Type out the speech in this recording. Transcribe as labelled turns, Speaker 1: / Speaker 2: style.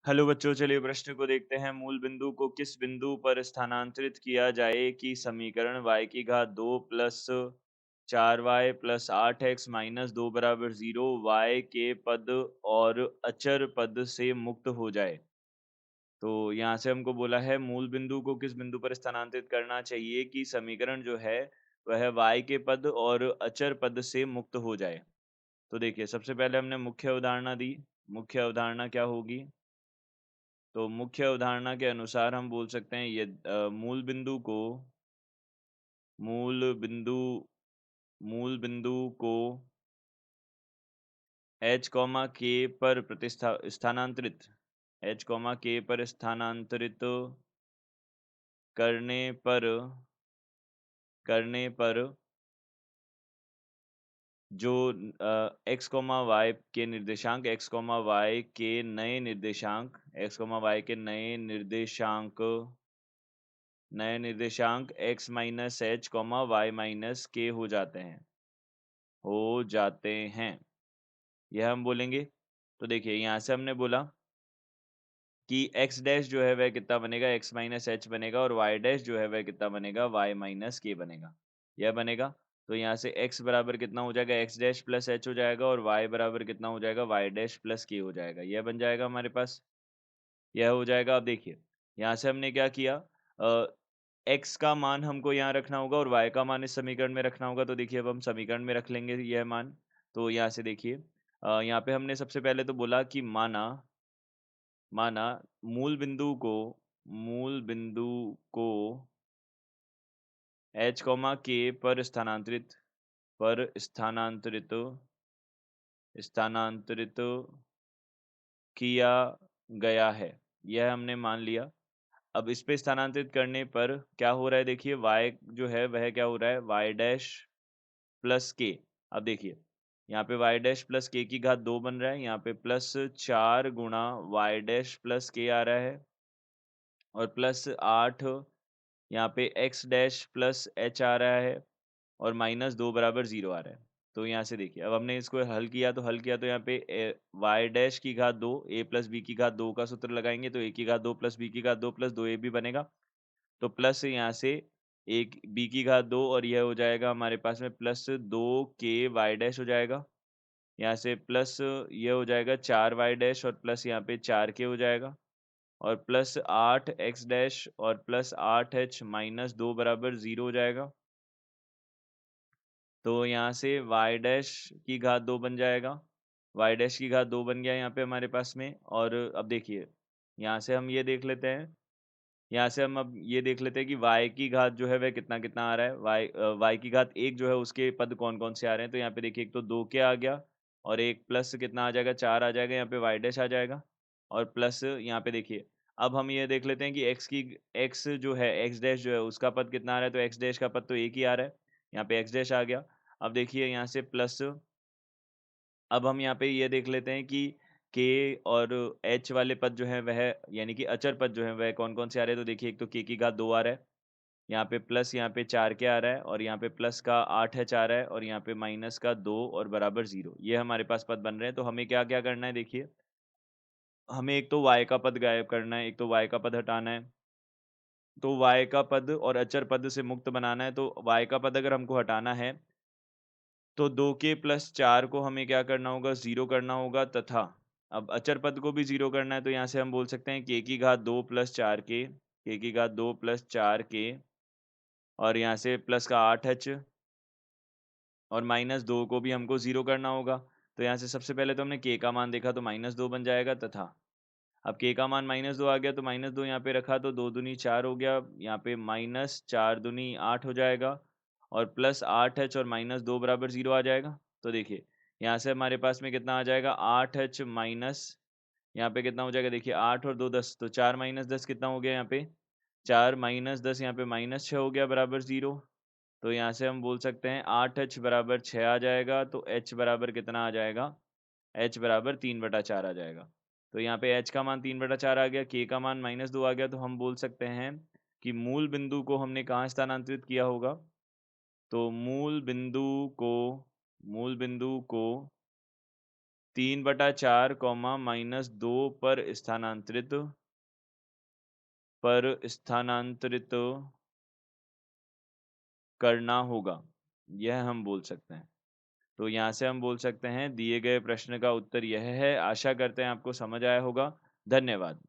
Speaker 1: Hello बच्चों, चलिए प्रश्न को देखते हैं। मूल बिंदु को किस बिंदु पर स्थानांतरित किया जाए कि समीकरण y की घात 2 plus 4y plus 8x minus 2 बराबर 0 y के पद और अचर पद से मुक्त हो जाए। तो यहाँ से हमको बोला है मूल बिंदु को किस बिंदु पर स्थानांतरित करना चाहिए कि समीकरण जो है वह y के पद और अचर पद से मुक्त हो जाए। तो देखिए, सबसे पहले हमने मुख्य अवधारणा दी। मुख्य अवधारणा क्या होगी? तो मुख्य अवधारणा के अनुसार हम बोल सकते हैं ये मूल बिंदु मूल बिंदु को h, k पर स्थानांतरित करने पर जो नए निर्देशांक x minus h, y minus k हो जाते हैं। यह हम बोलेंगे। तो देखिए, यहाँ से हमने बोला कि x डैश जो है वह कितना बनेगा, x माइनस h बनेगा, और y डैश जो है वह कितना बनेगा, y माइनस k बनेगा। यह बनेगा। तो यहाँ से x बराबर कितना हो जाएगा, x डैश प्लस h हो जाएगा, और y बराबर कितना हो जाएगा, y डैश प्लस k हो जाएगा। यह बन जाएगा हमारे पास। यह हो जाएगा। अब देखिए, यहाँ से हमने क्या किया, x का मान हमको यहाँ रखना होगा और y का मान इस समीकरण में रखना होगा। तो देखिए, अब हम समीकरण में रख लेंगे यह मान। तो यहाँ से देखिए, यहाँ पे हमने सबसे पहले तो बोला कि माना माना मूल बिंदु को h, k पर स्थानांतरित किया गया है। यह हमने मान लिया। अब इस पे स्थानांतरित करने पर क्या हो रहा है, देखिए y जो है वह क्या हो रहा है, y डैश प्लस के। अब देखिए, यहाँ पे y डैश प्लस के की घात 2 बन रहा है, यहाँ पे प्लस 4 गुणा y डैश प्लस के आ रहा है, और प्लस 8 यहाँ पे x डैश प्लस h आ रहा है, और माइनस 2 बराबर 0 आ रहा है। तो यहाँ से देखिए, अब हमने इसको हल किया तो यहाँ पे y डैश की घात 2 a प्लस बी की घात 2 का सूत्र लगाएंगे तो a की घात 2 प्लस b की घात 2 प्लस 2a भी बनेगा। तो प्लस यहाँ से एक बी की घात 2, और यह हो जाएगा हमारे पास में प्लस 2k वाई डैश हो जाएगा। यहाँ से प्लस ये हो जाएगा 4y डैश, और प्लस यहाँ पे 4k हो जाएगा, और प्लस 8x डैश और प्लस 8h माइनस 2 बराबर 0 हो जाएगा। तो यहाँ से y डैश की घात 2 बन जाएगा। y डैश की घात 2 बन गया यहाँ पे हमारे पास में। और अब देखिए, यहाँ से हम ये देख लेते हैं यहाँ से हम अब ये देख लेते हैं कि y की घात जो है वह कितना कितना आ रहा है। y की घात 1 जो है उसके पद कौन कौन से आ रहे हैं। तो यहाँ पे देखिए, एक तो 2 के आ गया, और एक प्लस कितना आ जाएगा, 4 आ जाएगा, यहाँ पे y डैश आ जाएगा, और प्लस यहाँ पे देखिए, अब हम ये देख लेते हैं कि x जो है, x डैश जो है उसका पद कितना आ रहा है। तो x डैश का पद तो एक ही आ रहा है, यहाँ पे x डैश आ गया। अब देखिए यहाँ से प्लस, अब हम यहाँ पे ये देख लेते हैं कि k और h वाले पद जो हैं वह, यानी कि अचर पद जो हैं वह कौन-कौन से आ रहे हैं। तो देखिए, एक तो k की घात 2 आ रहा है, यहाँ पे प्लस यहाँ पे 4 k आ रहा है, और यहाँ पे प्लस का 8h आ रहा है, और यहाँ पे माइनस का 2 और बराबर 0। ये हमारे पास पद बन रहे हैं। तो हमें क्या-क्या करना है, देखिए, हमें एक तो y का पद गायब करना है, एक तो y का पद हटाना है। तो y का पद और अचर पद से मुक्त बनाना है। तो y का पद अगर हमको हटाना है, तो 2k प्लस 4 को हमें क्या करना होगा, 0 करना होगा, तथा अब अचर पद को भी 0 करना है। तो यहाँ से हम बोल सकते हैं k की घात 2 प्लस 4k, k की घात 2 प्लस 4k, और यहाँ से प्लस का 8h, और माइनस 2 को भी हमको 0 करना होगा। तो यहाँ से सबसे पहले तो हमने k का मान देखा तो -2 बन जाएगा, तथा अब k का मान -2 आ गया तो -2 यहाँ पे रखा तो 2 दूनी 4 हो गया, यहाँ पे माइनस 4 दूनी 8 हो जाएगा, और प्लस 8h और माइनस 2 बराबर 0 आ जाएगा। तो देखिए, यहाँ से हमारे पास में कितना आ जाएगा, 8h माइनस, यहाँ पे कितना हो जाएगा, देखिए 8 और 2 10, तो 4 माइनस 10 कितना हो गया, यहाँ पे 4 माइनस 10, यहाँ पे -6 हो गया बराबर 0। तो यहाँ से हम बोल सकते हैं 8h बराबर 6 आ जाएगा। तो h बराबर कितना आ जाएगा, h बराबर 3/4 आ जाएगा। तो यहाँ पे h का मान 3/4 आ गया, k का मान -2 आ गया। तो हम बोल सकते हैं कि मूल बिंदु को हमने कहाँ स्थानांतरित किया होगा। तो मूल बिंदु को 3/4 -2 पर स्थानांतरित करना होगा, यह हम बोल सकते हैं। तो यहाँ से हम बोल सकते हैं दिए गए प्रश्न का उत्तर यह है। आशा करते हैं आपको समझ आया होगा। धन्यवाद।